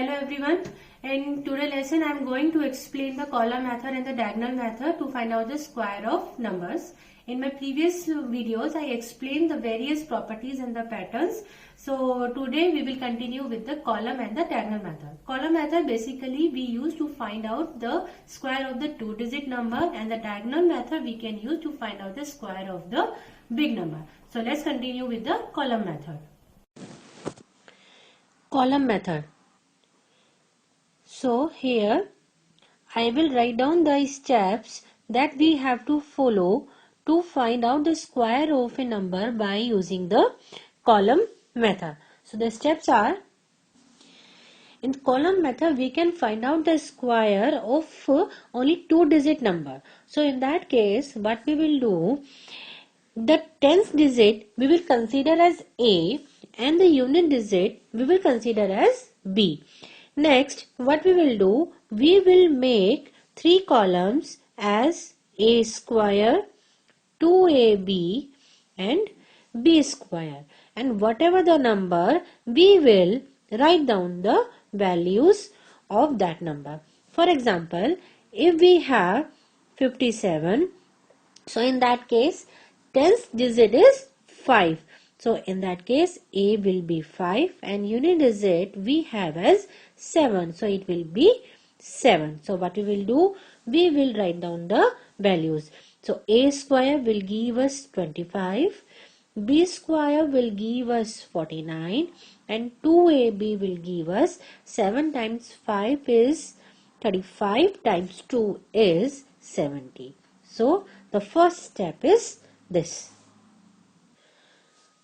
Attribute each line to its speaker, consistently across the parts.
Speaker 1: Hello everyone. In today's lesson I am going to explain the column method and the diagonal method to find out the square of numbers. In my previous videos I explained the various properties and the patterns. So today we will continue with the column and the diagonal method. Column method basically we use to find out the square of the two-digit number, and the diagonal method we can use to find out the square of the big number. So let's continue with the column method. Column method. So here I will write down the steps that we have to follow to find out the square of a number by using the column method. So the steps are: in column method we can find out the square of only two-digit number. So in that case what we will do, the tens digit we will consider as A and the unit digit we will consider as B. Next, what we will do, we will make three columns as A square, 2AB and B square, and whatever the number we will write down the values of that number. For example, if we have 57, so in that case tens digit is 5. So in that case A will be 5 and unit digit we have as 7. So it will be 7. So what we will do, we will write down the values. So A square will give us 25, B square will give us 49 and 2AB will give us 7 times 5 is 35 times 2 is 70. So the first step is this.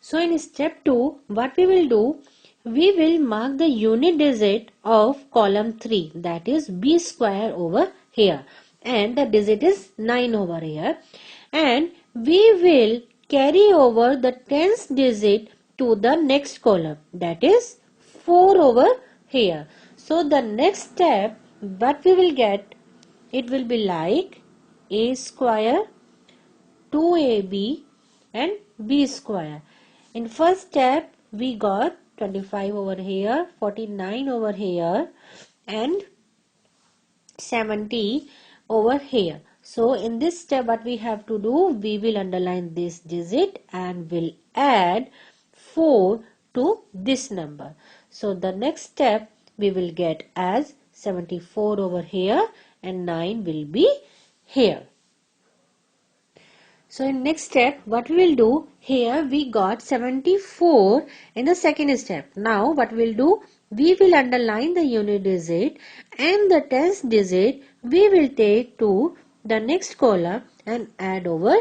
Speaker 1: So in step 2, what we will do, we will mark the unit digit of column 3, that is B square over here, and the digit is 9 over here, and we will carry over the tens digit to the next column, that is 4 over here. So the next step what we will get, it will be like A square, 2AB and B square. In first step we got 25 over here, 49 over here and 70 over here. So in this step what we have to do, we will underline this digit and will add 4 to this number. So the next step we will get as 74 over here and 9 will be here. So in next step what we will do, here we got 74 in the second step. Now what we will do, we will underline the unit digit and the tens digit we will take to the next column and add over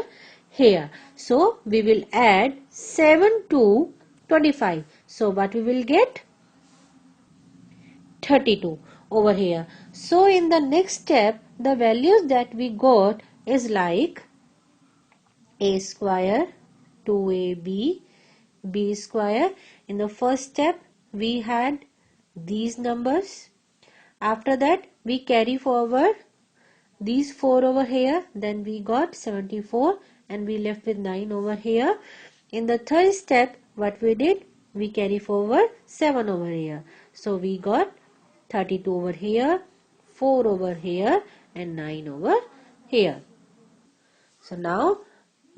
Speaker 1: here. So we will add 7 to 25. So what we will get, 32 over here. So in the next step the values that we got is like A square, 2AB, B square. In the first step we had these numbers. After that we carry forward these 4 over here, then we got 74 and we left with 9 over here. In the third step what we did, we carry forward 7 over here. So we got 32 over here, 4 over here and 9 over here. So now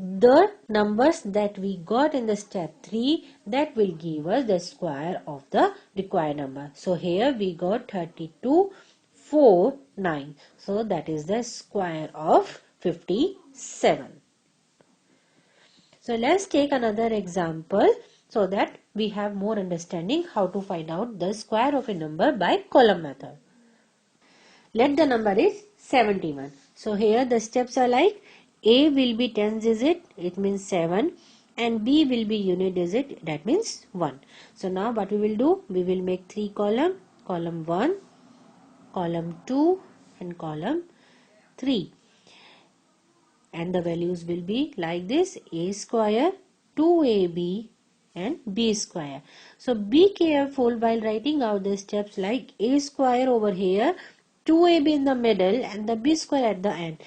Speaker 1: the numbers that we got in the step 3, that will give us the square of the required number. So here we got 32, 4, 9. So that is the square of 57. So let's take another example so that we have more understanding how to find out the square of a number by column method. Let the number is 71. So here the steps are like, A will be tens digit, it means 7, and B will be unit digit, that means 1. So now what we will do, we will make three column, column 1, column 2 and column 3. And the values will be like this: A square, 2AB and B square. So be careful while writing out the steps, like A square over here, 2AB in the middle and the B square at the end.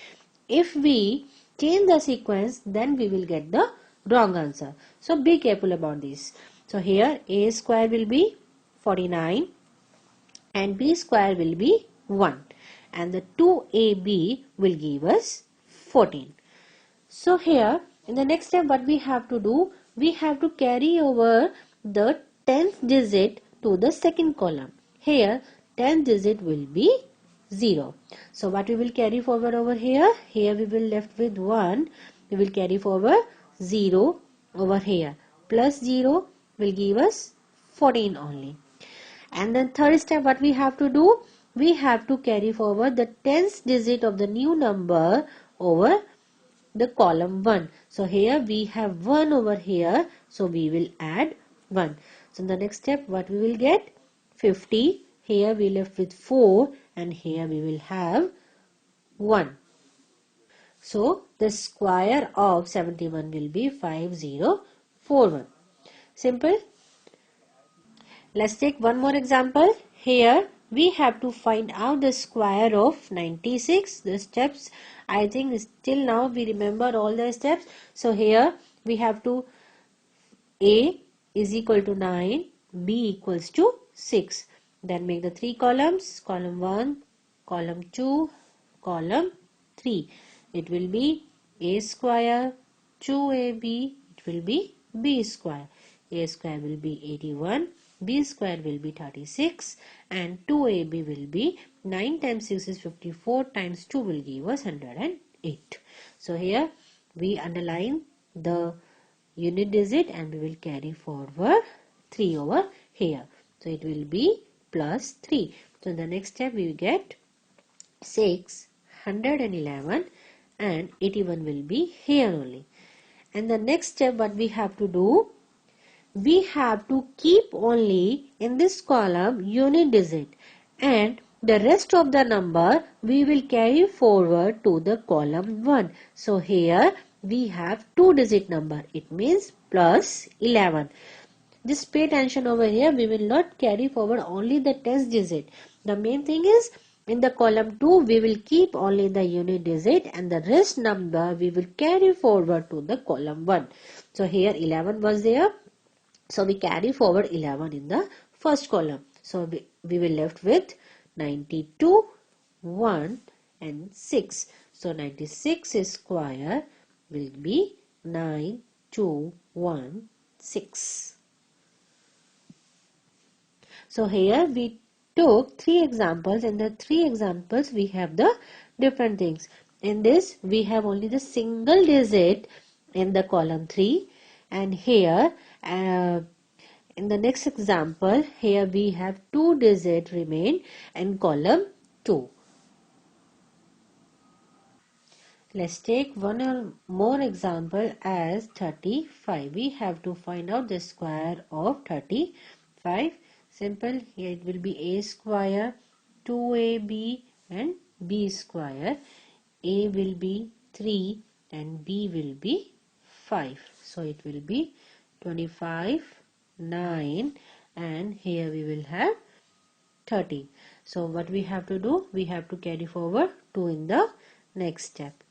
Speaker 1: If we change the sequence, then we will get the wrong answer. So be careful about this. So here A square will be 49, and b square will be 1, and the 2ab will give us 14. So here in the next step what we have to do, we have to carry over the 10th digit to the second column. Here 10th digit will be 0. So what we will carry forward over here? Here we will left with 1. We will carry forward 0 over here. Plus 0 will give us 14 only. And then third step what we have to do? We have to carry forward the 10th digit of the new number over the column 1. So here we have 1 over here. So we will add 1. So in the next step what we will get? 50. Here we left with 4 and here we will have 1. So the square of 71 will be 5041. Simple. Let's take one more example. Here we have to find out the square of 96. The steps, I think till now we remember all the steps. So here we have to A is equal to 9, B equals to 6. Then make the 3 columns, column 1, column 2, column 3. It will be A square, 2AB, it will be B square. A square will be 81, B square will be 36 and 2AB will be 9 times 6 is 54 times 2 will give us 108. So here we underline the unit digit and we will carry forward 3 over here. So it will be plus 3. So in the next step we will get 6, 111 and 81 will be here only. And the next step what we have to do, we have to keep only in this column unit digit and the rest of the number we will carry forward to the column 1. So here we have 2 digit number. It means plus 11. Just pay attention over here. We will not carry forward only the 10th digit. The main thing is in the column 2 we will keep only the unit digit and the rest number we will carry forward to the column 1. So here 11 was there. So we carry forward 11 in the first column. So we will left with 92, 1 and 6. So 96 square will be 9216. So here we took 3 examples. In the 3 examples we have the different things. In this we have only the single digit in the column 3 and here in the next example here we have 2 digit remain in column 2. Let's take one more example as 35. We have to find out the square of 35. Simple. Here it will be a square, 2ab and b square. A will be 3 and b will be 5. So it will be 25, 9 and here we will have 30. So what we have to do? We have to carry forward 2 in the next step.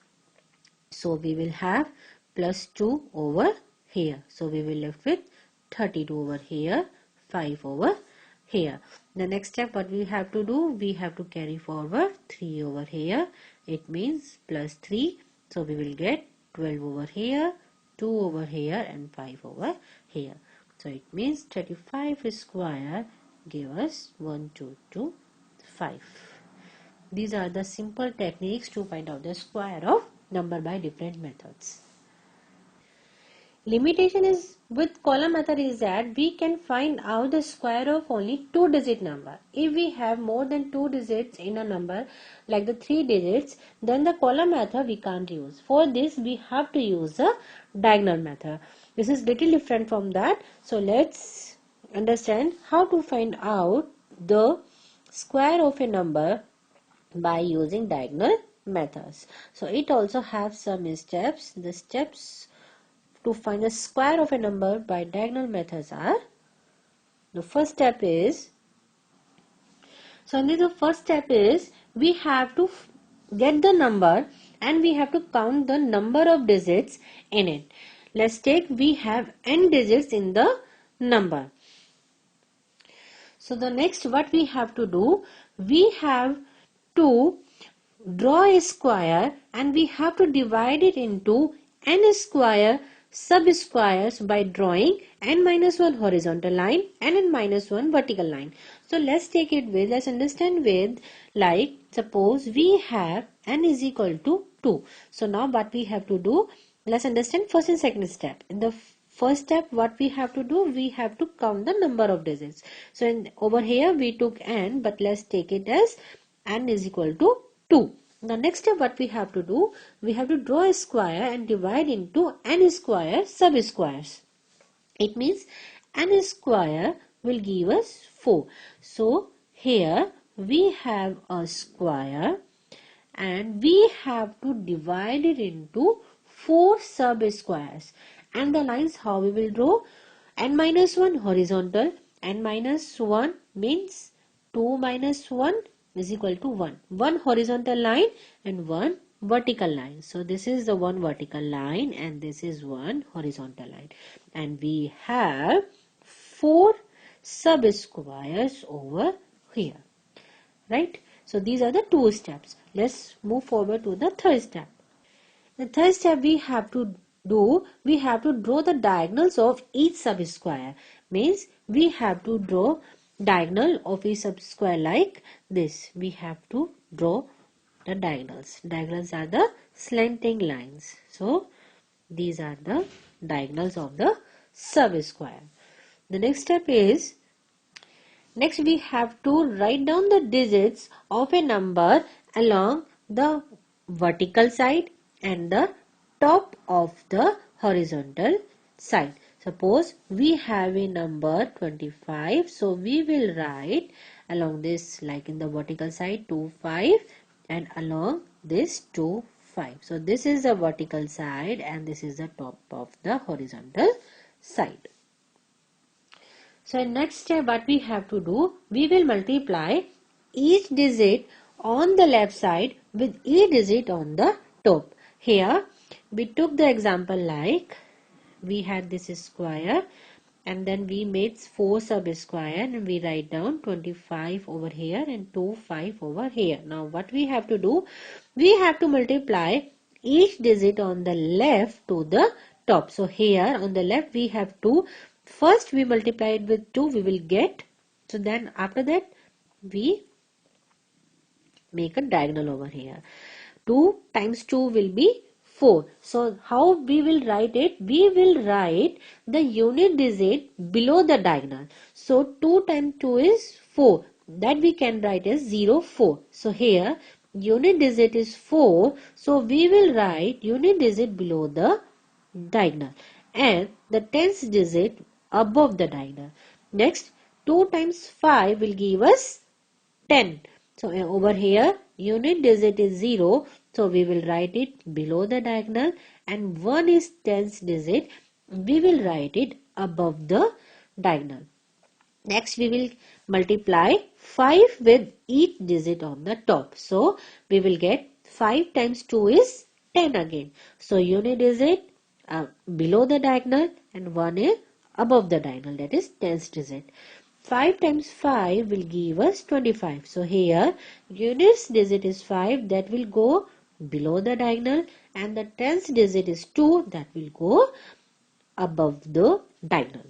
Speaker 1: So we will have plus 2 over here. So we will left with 32 over here, 5 over here. The next step what we have to do? We have to carry forward 3 over here. It means plus 3. So we will get 12 over here, 2 over here and 5 over here. So it means 35 square give us 1225. These are the simple techniques to find out the square of number by different methods. Limitation is with column method is that we can find out the square of only 2 digit number. If we have more than 2 digits in a number like the 3 digits, then the column method we can't use. For this we have to use the diagonal method. This is little different from that. So let's understand how to find out the square of a number by using diagonal methods. So it also has some steps. The steps to find the square of a number by diagonal methods are, the first step is, the first step is we have to get the number and we have to count the number of digits in it. Let's take we have n digits in the number. So the next what we have to do, we have to draw a square and we have to divide it into n square sub-squares by drawing n minus 1 horizontal line and n minus 1 vertical line. So let's understand with, like suppose we have n is equal to 2. So now what we have to do, let's understand first and second step. In the first step, what we have to do, we have to count the number of digits. So over here we took n, but let's take it as n is equal to 2. The next step what we have to do, we have to draw a square and divide into n square sub-squares. It means n square will give us 4. So here we have a square and we have to divide it into 4 sub-squares. And the lines how we will draw, n minus 1 horizontal, n minus 1 means 2 minus 1 is equal to 1. One horizontal line and one vertical line. So this is the one vertical line and this is one horizontal line. And we have 4 sub-squares over here. Right? So these are the 2 steps. Let's move forward to the third step. The third step we have to do, we have to draw the diagonals of each sub-square. Means we have to draw diagonal of each sub-square like this. We have to draw the diagonals. Diagonals are the slanting lines. So these are the diagonals of the sub-square. The next step is, next we have to write down the digits of a number along the vertical side and the top of the horizontal side. Suppose we have a number 25, so we will write along this, like in the vertical side 2, 5 and along this 2, 5. So this is the vertical side and this is the top of the horizontal side. So in next step what we have to do, we will multiply each digit on the left side with each digit on the top. Here we took the example like we had this square and then we made 4 sub-square and we write down 25 over here and 2, 5 over here. Now what we have to do, we have to multiply each digit on the left to the top. So here on the left we have 2. First we multiply it with 2, we will get. So then after that we make a diagonal over here. 2 times 2 will be 4. So how we will write it? We will write the unit digit below the diagonal. So 2 times 2 is 4. That we can write as 0, 4. So here unit digit is 4. So we will write unit digit below the diagonal and the tens digit above the diagonal. Next 2 times 5 will give us 10. So over here unit digit is 0. So we will write it below the diagonal and 1 is tens digit. We will write it above the diagonal. Next we will multiply 5 with each digit on the top. So we will get 5 times 2 is 10 again. So unit digit below the diagonal and 1 is above the diagonal, that is tens digit. 5 times 5 will give us 25. So here units digit is 5, that will go below the diagonal and the tens digit is 2, that will go above the diagonal.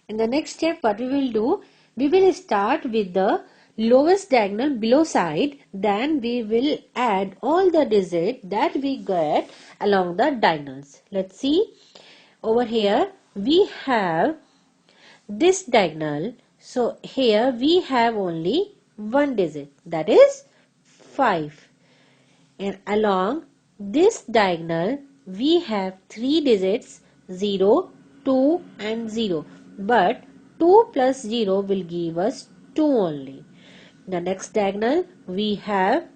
Speaker 1: In the next step what we will do, we will start with the lowest diagonal below side, then we will add all the digits that we get along the diagonals. Let's see, over here we have this diagonal. So here we have only one digit, that is 5, and along this diagonal we have 3 digits, 0, 2 and 0, but 2 plus 0 will give us 2 only. The next diagonal we have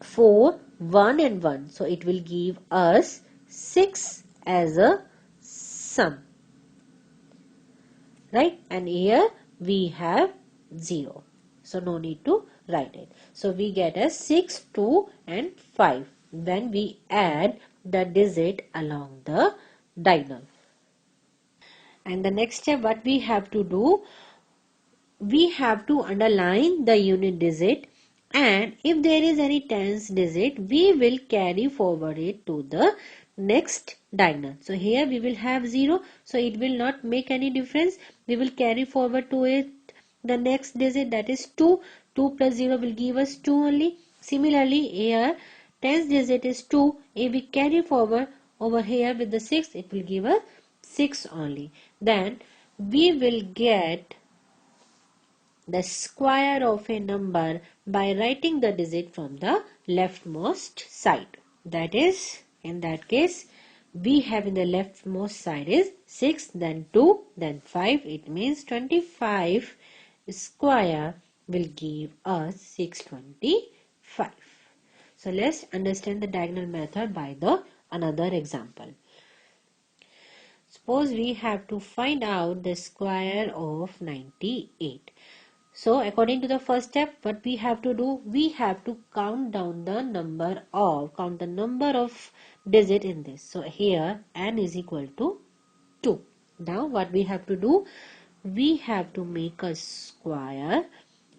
Speaker 1: 4, 1 and 1, so it will give us 6 as a sum, right? And here we have 0, so no need to write it. So we get as 6, 2 and 5 when we add the digit along the diagonal. And the next step what we have to do, we have to underline the unit digit, and if there is any tens digit, we will carry forward it to the next diagonal. So here we will have 0, so it will not make any difference. We will carry forward to it the next digit, that is 2. 2 plus 0 will give us 2 only. Similarly here tens digit is 2. If we carry forward over here with the 6, it will give us 6 only. Then we will get the square of a number by writing the digit from the leftmost side. That is, in that case, we have in the leftmost side is 6, then 2, then 5. It means 25 square will give us 625. So let's understand the diagonal method by the another example. Suppose we have to find out the square of 98. So according to the first step, what we have to do, we have to count the number of digit in this. So here n is equal to 2. Now what we have to do, we have to make a square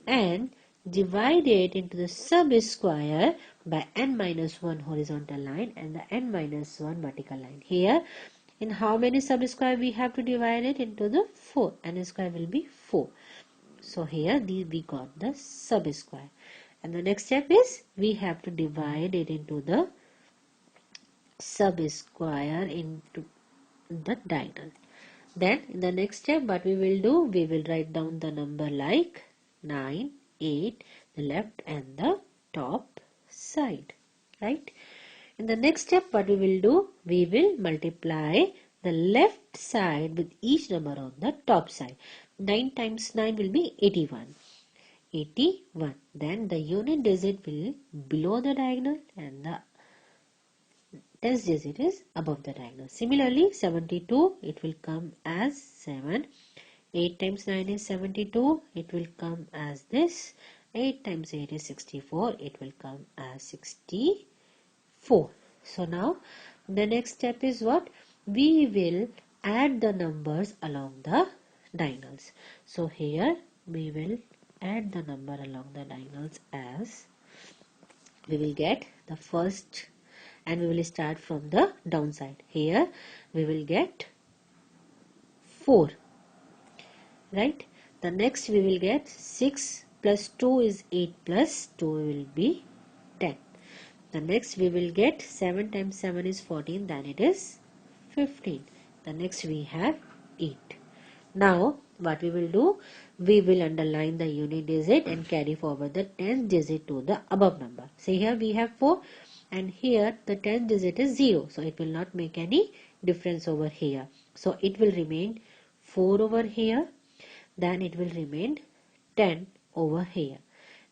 Speaker 1: and divide it into the sub square by n minus 1 horizontal line and the n minus 1 vertical line. Here in how many sub square we have to divide it into the 4. N square will be 4. So here we got the sub square, and the next step is we have to divide it into the sub square into the diagonal. Then in the next step what we will do, we will write down the number like 9, 8, the left and the top side, right? In the next step what we will do, we will multiply the left side with each number on the top side. 9 times 9 will be 81. 81. Then the unit digit will below the diagonal and the tens digit is above the diagonal. Similarly 72, it will come as 7. 8 times 9 is 72. It will come as this. 8 times 8 is 64. It will come as 64. So now the next step is what? We will add the numbers along the diagonals. So here we will add the number along the diagonals as we will get the first, and we will start from the downside. Here we will get 4, right? The next we will get 6 plus 2 is 8 plus 2 will be 10. The next we will get 7 times 7 is 14, then it is 15. The next we have 8. Now what we will do, we will underline the unit digit and carry forward the 10th digit to the above number. See here we have 4 and here the 10th digit is 0. So it will not make any difference over here. So it will remain 4 over here, then it will remain 10 over here.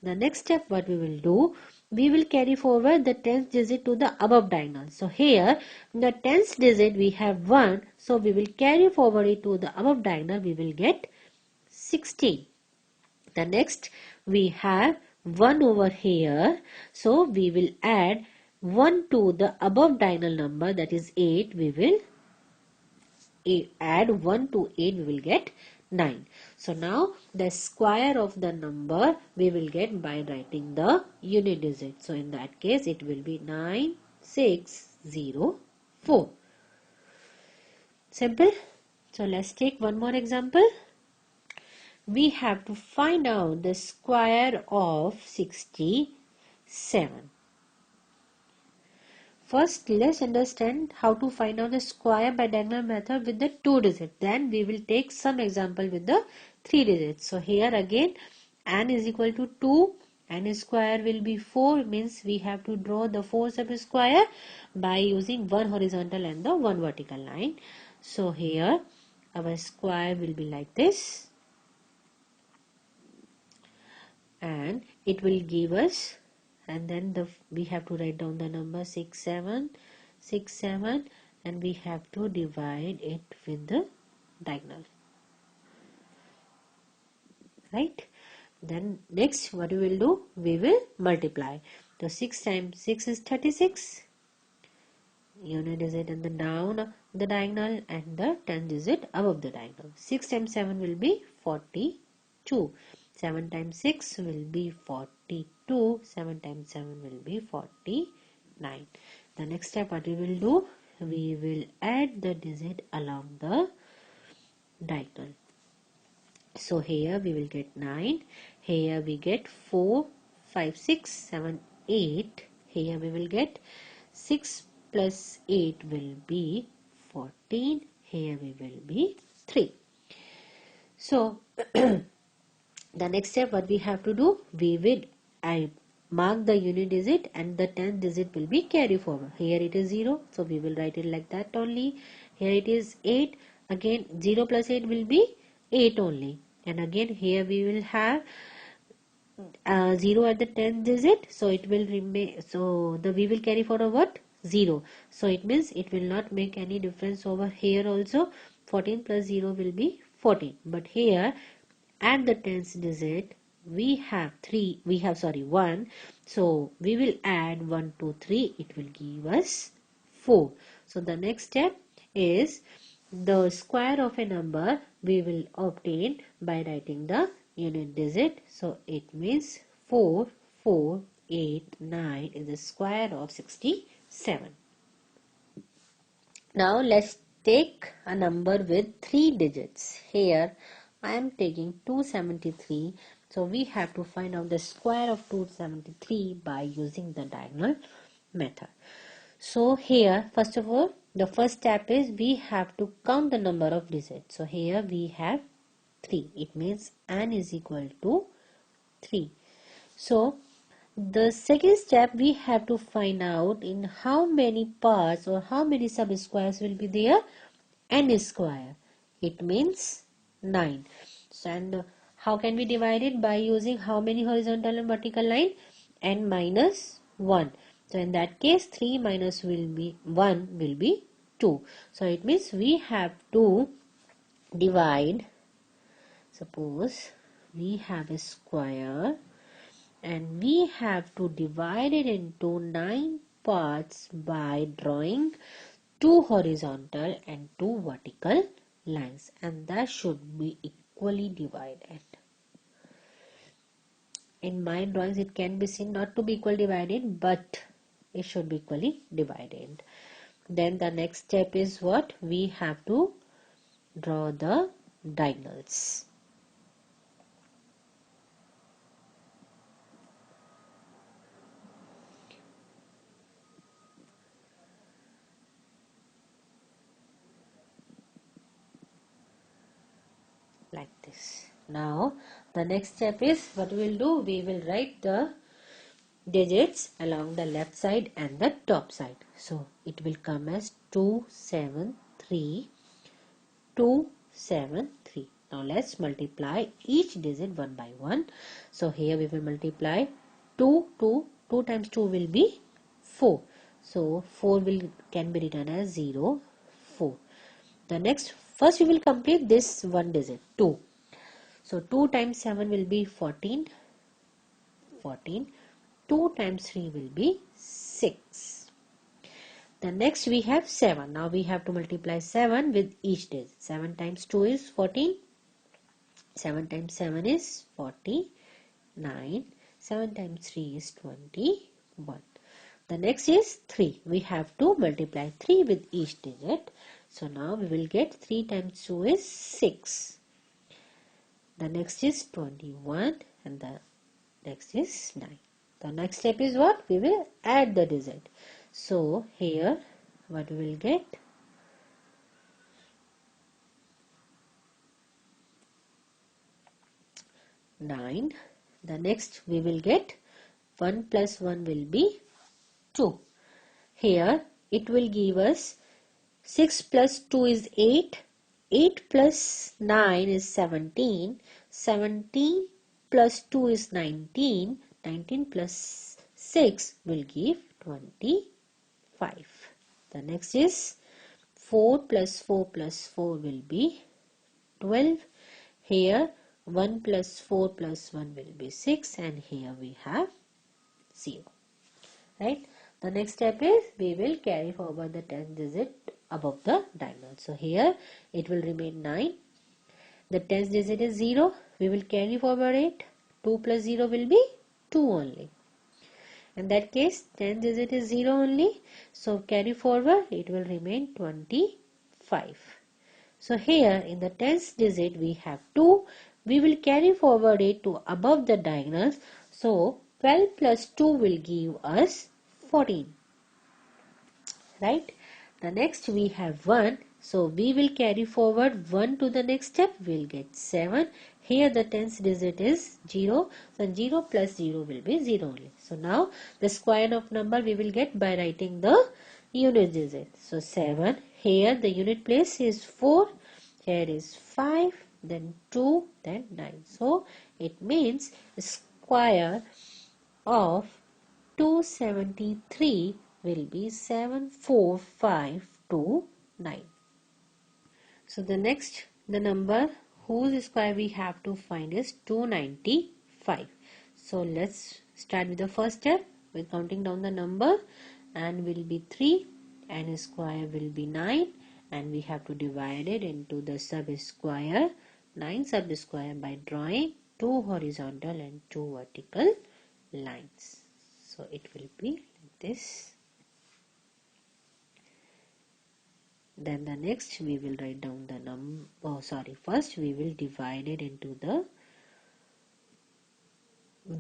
Speaker 1: The next step what we will do, we will carry forward the 10th digit to the above diagonal. So here the 10th digit we have 1, so we will carry forward it to the above diagonal, we will get 16. The next we have 1 over here, so we will add 1 to the above diagonal number, that is 8. We will add 1 to 8, we will get 9. So now the square of the number we will get by writing the unit digit. So in that case it will be 9604. Simple. So let's take one more example. We have to find out the square of 67. First, let's understand how to find out the square by diagonal method with the 2 digits. Then we will take some example with the 3 digits. So here again n is equal to 2. N square will be 4, means we have to draw the 4 sub square by using one horizontal and the one vertical line. So here our square will be like this, and it will give us, and then we have to write down the number 6767, and we have to divide it with the diagonal, right? Then next what we will do, we will multiply. So 6 times 6 is 36, unit digit and the down the diagonal and the 10 digit above the diagonal. 6 times 7 will be 42. 2. 7 times 6 will be 42. 7 times 7 will be 49. The next step what we will do? We will add the digit along the diagonal. So here we will get 9. Here we get 4, 5, 6, 7, 8. Here we will get 6 plus 8 will be 14. Here we will be 3. So the next step what we have to do? We will mark the unit digit and the 10th digit will be carry forward. Here it is 0. So we will write it like that only. Here it is 8. Again 0 plus 8 will be 8 only. And again here we will have 0 at the 10th digit, so it will remain, so we will carry forward what? 0. So it means it will not make any difference over here also. 14 plus 0 will be 14. But here at the 10th digit we have 1. So we will add 1 to 3. It will give us 4. So the next step is the square of a number we will obtain by writing the unit digit. So it means 4, 4, 8, 9 is the square of 67. Now let's take a number with 3 digits. Here I am taking 273. So we have to find out the square of 273 by using the diagonal method. So here first of all the first step is we have to count the number of digits. So here we have 3. It means n is equal to 3. So the second step we have to find out in how many parts or how many sub-squares will be there. N square. It means 9. So and how can we divide it? By using how many horizontal and vertical line? N minus 1. So in that case 3 minus 1 will be 2. So it means we have to divide. Suppose we have a square and we have to divide it into 9 parts by drawing 2 horizontal and 2 vertical lines, and that should be equally divided. In my drawings it can be seen not to be equally divided, but it should be equally divided. Then the next step is what? We have to draw the diagonals. Like this. Now the next step is what we will do? We will write the digits along the left side and the top side. So it will come as 273, 273. Now let's multiply each digit one by one. So here we will multiply 2 times 2 will be 4. So 4 can be written as 0, 4. The next, first we will complete this one digit 2. So 2 times 7 will be 14. 14. 2 times 3 will be 6. The next we have 7. Now we have to multiply 7 with each digit. 7 times 2 is 14. 7 times 7 is 49. 7 times 3 is 21. The next is 3. We have to multiply 3 with each digit. So now we will get 3 times 2 is 6. The next is 21 and the next is 9. The next step is what? We will add the digit. So here what we will get? 9. The next we will get 1 plus 1 will be 2. Here it will give us 6 plus 2 is 8. 8 plus 9 is 17. 17 plus 2 is 19. 19 plus 6 will give 25. The next is 4 plus 4 plus 4 will be 12. Here 1 plus 4 plus 1 will be 6 and here we have 0. Right? The next step is we will carry forward the 10th digit above the diagonal. So here it will remain 9. The 10th digit is 0. we will carry forward 8. 2 plus 0 will be 2 only. In that case, 10th digit is 0 only. So carry forward, it will remain 25. So here in the 10th digit we have 2. We will carry forward it to above the diagonals. So 12 plus 2 will give us 14. Right? The next we have 1. So we will carry forward 1 to the next step. We will get 7. Here the 10th digit is 0. So 0 plus 0 will be 0 only. So now the square of number we will get by writing the unit digit. So 7. Here the unit place is 4. Here is 5. Then 2. Then 9. So it means square of 273 will be 74529. So the next, the number whose square we have to find is 295. So let's start with the first step. We're counting down the number, and will be 3 and square will be 9, and we have to divide it into the sub square, 9 sub square, by drawing 2 horizontal and 2 vertical lines. So it will be like this. Then the next we will write down the first we will divide it into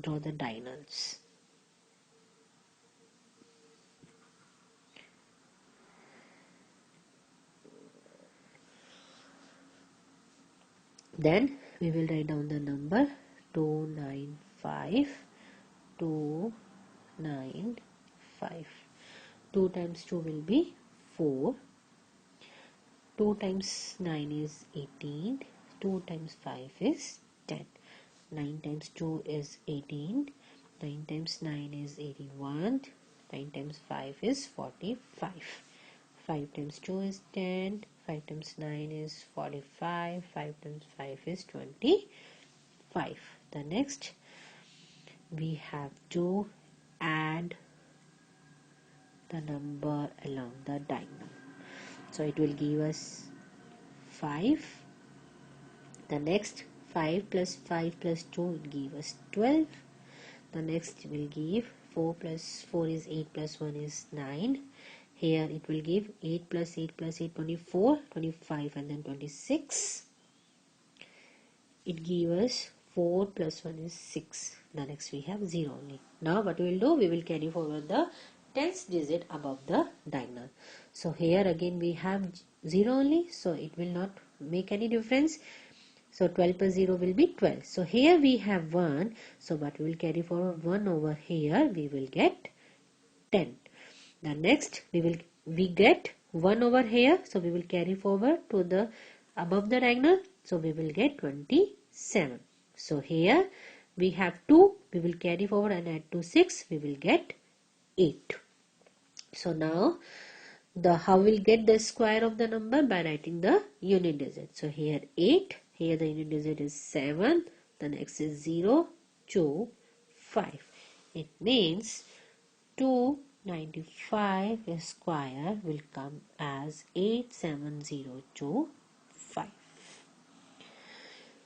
Speaker 1: draw the diagonals. Then we will write down the number 295. 295. 2 times 2 will be 4. 2 times 9 is 18. 2 times 5 is 10. 9 times 2 is 18. 9 times 9 is 81. 9 times 5 is 45. 5 times 2 is 10. 5 times 9 is 45. 5 times 5 is 25. The next we have to add the number along the diagonal. So it will give us 5. The next 5 plus 5 plus 2 will give us 12. The next will give 4 plus 4 is 8 plus 1 is 9. Here it will give 8 plus 8 plus 8 24, 25 and then 26. It gives us 4 plus 1 is 6. The next we have 0 only. Now what we will do, we will carry forward the 10th digit above the diagonal. So here again we have 0 only, so it will not make any difference. So 12 plus 0 will be 12. So here we have 1. So what we will carry forward 1 over here, we will get 10. The next we get 1 over here. So we will carry forward to the above the diagonal. So we will get 27. So here we have 2. We will carry forward and add to 6. We will get 8. So now how we'll get the square of the number? By writing the unit digit. So here 8. Here the unit digit is 7. The next is 0, 2, 5. It means 295 square will come as 87025.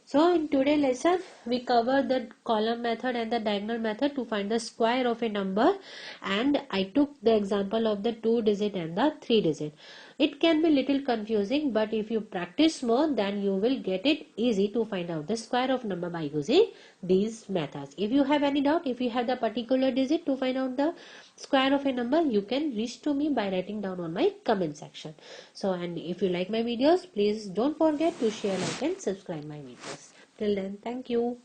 Speaker 1: So in today's lesson, we covered the column method and the diagonal method to find the square of a number, and I took the example of the 2 digit and the 3 digit. It can be little confusing, but if you practice more, then you will get it easy to find out the square of number by using these methods. If you have any doubt, if you have the particular digit to find out the square of a number, you can reach to me by writing down on my comment section. So, and if you like my videos, please don't forget to share, like and subscribe my videos. Till then, thank you.